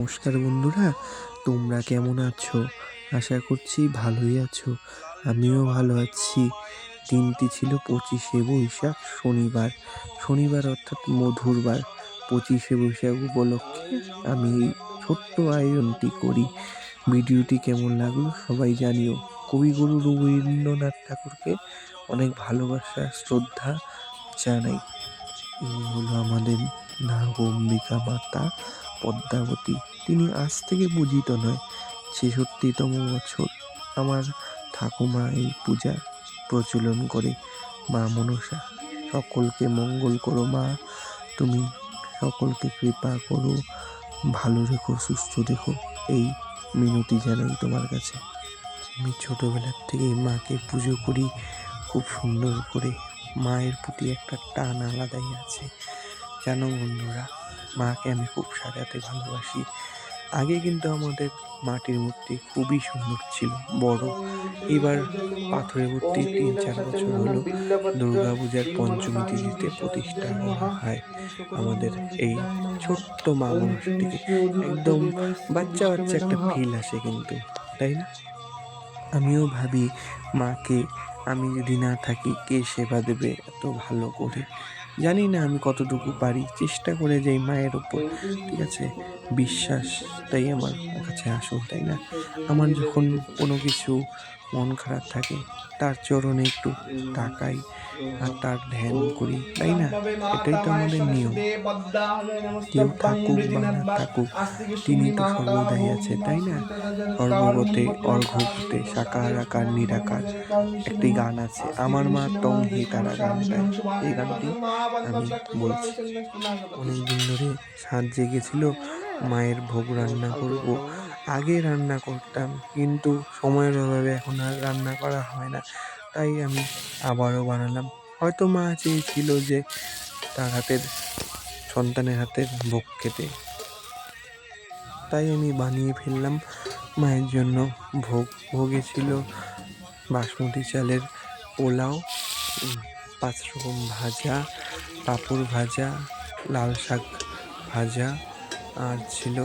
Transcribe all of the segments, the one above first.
নমস্কার বন্ধুরা, তোমরা কেমন আছো? আশা করছি ভালোই আছো। আমিও ভালো আছি। দিনটি ছিল 25শে বৈশাখ, শনিবার অর্থাৎ মধুর বার। 25শে বৈশাখ উপলক্ষে আমি এই ছোট্ট আয়োজনটি করি। ভিডিওটি কেমন লাগলো সবাই জানিও। কবিগুরু রবীন্দ্রনাথ ঠাকুরকে অনেক ভালোবাসা শ্রদ্ধা জানাই। ইনি হলো আমাদের নাগম্বিকা মাতা পদ্মাবতী। তিনি আজ থেকে পূজিত নয়, ৬৬তম বছর আমার ঠাকুমা এই পূজা প্রচলন করে। মা মনসা সকলকে মঙ্গল করো মা, তুমি সকলকে কৃপা করো, ভালো রেখো, সুস্থ রেখো, এই মিনতি জানাই তোমার কাছে। আমি ছোটবেলার থেকেই মাকে পুজো করি খুব সুন্দর করে। মায়ের প্রতি একটা টান আলাদাই আছে জানো বন্ধুরা। মাকে আমি খুব সাজাতে ভালোবাসি। আগে কিন্তু আমাদের মাটির মূর্তি খুবই সুন্দর ছিল, বড়। এবার পাথরের মূর্তি ৩-৪ বছর হলো দুর্গা পূজার পঞ্চমী তিথিতে প্রতিষ্ঠা করা হয় আমাদের এই ছোট্ট মা মনসাটিকে। একদম বাচ্চা বাচ্চা একটা ফিল আসে কিন্তু, তাই না? আমিও ভাবি মাকে আমি যদি না থাকি কে সেবা দেবে এত ভালো করে। জানি না আমি কতটুকু পারি, চেষ্টা করে যাই মায়ের ওপর। ঠিক আছে, বিশ্বাসটাই আমার কাছে আসল, তাই না? আমার যখন কোনো কিছু মন খারাপ থাকে তার চরণে একটু তাকাই আর তার ধ্যান করি, তাই না? এটাই তো আমাদের নিয়ম। কেউ থাকুক বা না থাকুক, তিনি তো সর্বদাই আছে, তাই না? সর্বগতে অর্ঘ্যপতে সাকার আকার নিরাকার একটি গান আছে, আমার মা টং হি তারা গানটায়। এই গানটি আমি বলছি। অনেকদিন ধরে সাধ জেগেছিল মায়ের ভোগ রান্না করব। আগে রান্না করতাম, কিন্তু সময়ের অভাবে এখন আর রান্না করা হয় না। তাই আমি আবারও বানালাম। হয়তো মা চেয়েছিল যে তার হাতের, সন্তানের হাতের ভোগ খেতে, তাই আমি বানিয়ে ফেললাম মায়ের জন্য ভোগ। ভোগে ছিল বাসমতি চালের পোলাও, 5 রকম ভাজা, পাঁপড় ভাজা, লাল শাক ভাজা, আর ছিল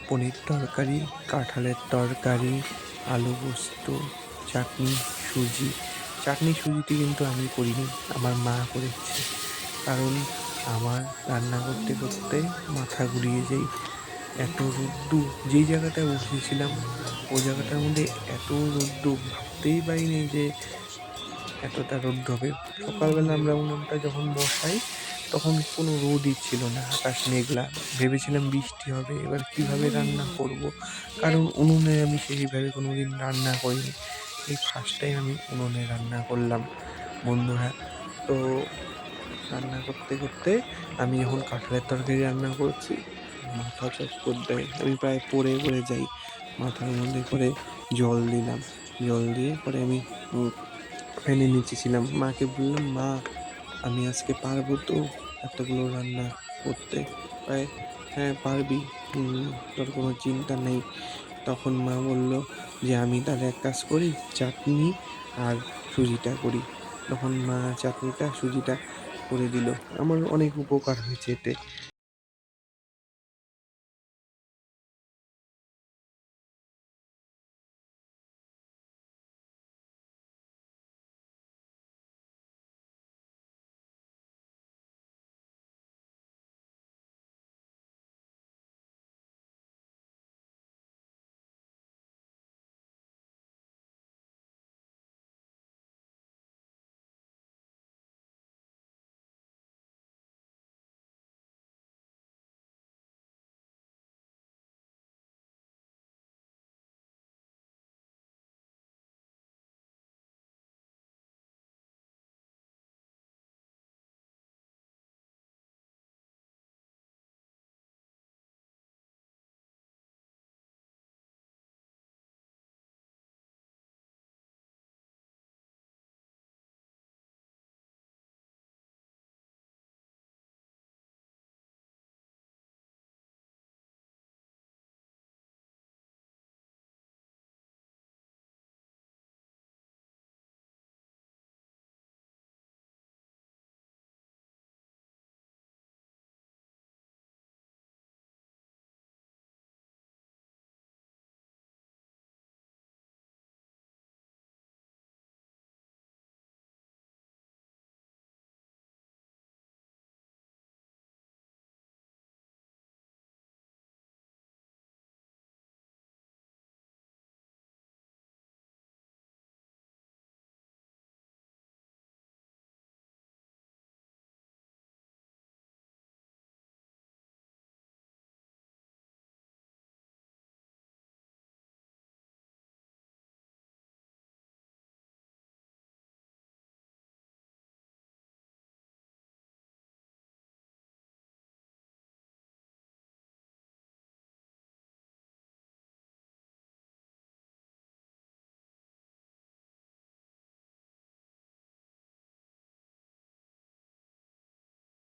পনির তরকারি, কাঁঠালের তরকারি, আলু পোস্ত, চাটনি, সুজি। চাটনি সুজিটি কিন্তু আমি করিনি, আমার মা করেছে। কারণ আমার রান্না করতে করতে মাথা ঘুরিয়ে যাই। এত রোদ্দুর, যেই জায়গাটায় বসেছিলাম ওই জায়গাটার মধ্যে এত রোদ্দুর, ভাবতেই পারিনি যে এতটা রোদ হবে। সকালবেলা আমরা উনুনটা যখন বসাই তখন কোনো রোদই ছিল না, আকাশ মেঘলা। ভেবেছিলাম বৃষ্টি হবে। এবার কিভাবে রান্না করব, কারণ উনুনে আমি সেইভাবে কোনোদিন রান্না করিনি। এই ফার্স্ট টাইম আমি উনুনে রান্না করলাম বন্ধুরা। তো রান্না করতে করতে আমি যখন কাঁঠালের তরকারি রান্না করছি, মাথা চক্কর দেয়, আমি প্রায় পড়ে পড়ে যাই। মাথার মধ্যে করে জল দিলাম, জল দিয়ে পরে আমি ফ্যানের নিচে ছিলাম। মাকে বললাম, মা আমি আজকে পারবো তো এতগুলো রান্না করতে? প্রায়, হ্যাঁ পারবি, তোর কোনো চিন্তা নেই। তখন মা বলল যে আমি তাহলে এক কাজ করি, চাটনি আর সুজিটা করি। তখন মা চাটনিটা সুজিটা করে দিল। আমার অনেক উপকার হয়েছে এতে।